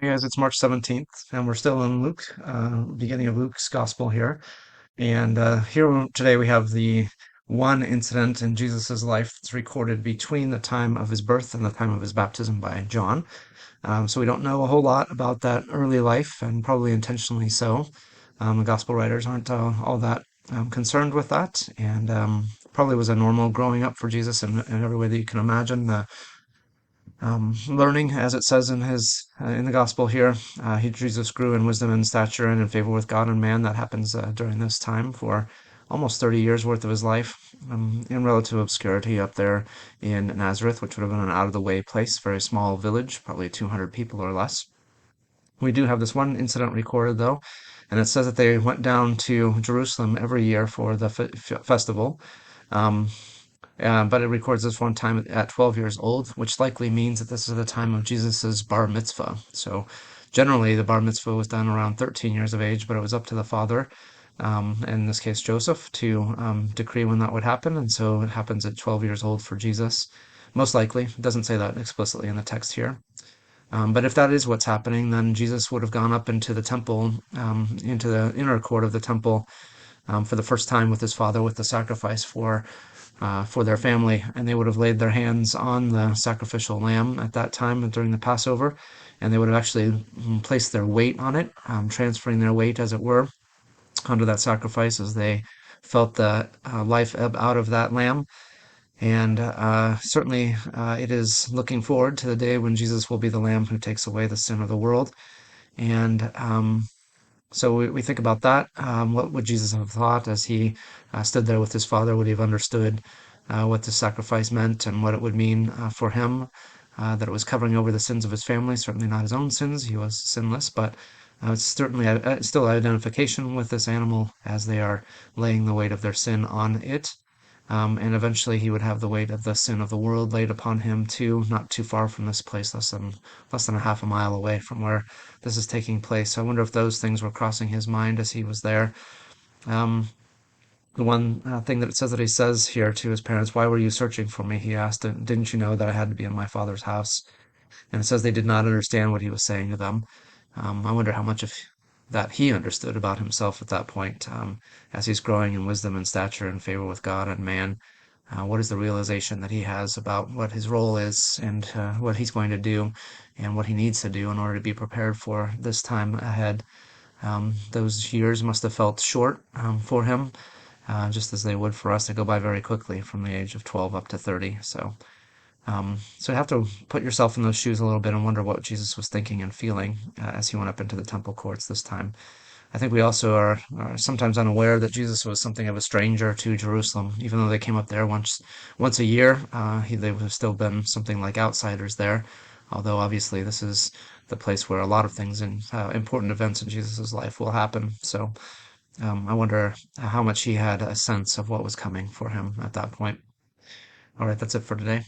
Hey guys, it's March 17th, and we're still in Luke, beginning of Luke's gospel here. And here today we have the one incident in Jesus' life that's recorded between the time of his birth and the time of his baptism by John. So we don't know a whole lot about that early life, and probably intentionally so. The gospel writers aren't all that concerned with that, and probably was a normal growing up for Jesus in every way that you can imagine. Learning, as it says in his in the gospel here, Jesus grew in wisdom and stature and in favor with God and man. That happens during this time for almost 30 years worth of his life, in relative obscurity up there in Nazareth, which would have been an out of the way place, very small village, probably 200 people or less. We do have this one incident recorded though, and it says that they went down to Jerusalem every year for the festival. Um, but it records this one time at 12 years old, which likely means that this is the time of Jesus's bar mitzvah. So generally, the bar mitzvah was done around 13 years of age, but it was up to the father, in this case Joseph, to decree when that would happen. And so it happens at 12 years old for Jesus. Most likely, it doesn't say that explicitly in the text here. But if that is what's happening, then Jesus would have gone up into the temple, into the inner court of the temple, for the first time with his father with the sacrifice for their family, and they would have laid their hands on the sacrificial lamb at that time during the Passover, and they would have actually placed their weight on it, transferring their weight, as it were, onto that sacrifice as they felt the life ebb out of that lamb. And certainly it is looking forward to the day when Jesus will be the lamb who takes away the sin of the world. And so we think about that. What would Jesus have thought as he stood there with his father? Would he have understood what the sacrifice meant and what it would mean for him? That it was covering over the sins of his family, certainly not his own sins. He was sinless, but it's certainly still identification with this animal as they are laying the weight of their sin on it. And eventually he would have the weight of the sin of the world laid upon him too, not too far from this place, less than a half a mile away from where this is taking place. So I wonder if those things were crossing his mind as he was there. Um, the one thing that it says that he says here to his parents, "Why were you searching for me?" He asked, "And didn't you know that I had to be in my father's house?" And it says they did not understand what he was saying to them. I wonder how much of that he understood about himself at that point, as he's growing in wisdom and stature and favor with God and man. What is the realization that he has about what his role is and what he's going to do and what he needs to do in order to be prepared for this time ahead? Those years must have felt short for him, just as they would for us. They go by very quickly from the age of 12 up to 30. So you have to put yourself in those shoes a little bit and wonder what Jesus was thinking and feeling as he went up into the temple courts this time. I think we also are sometimes unaware that Jesus was something of a stranger to Jerusalem, even though they came up there once a year. They would have still been something like outsiders there. Although obviously this is the place where a lot of things and important events in Jesus' life will happen. So I wonder how much he had a sense of what was coming for him at that point. All right, that's it for today.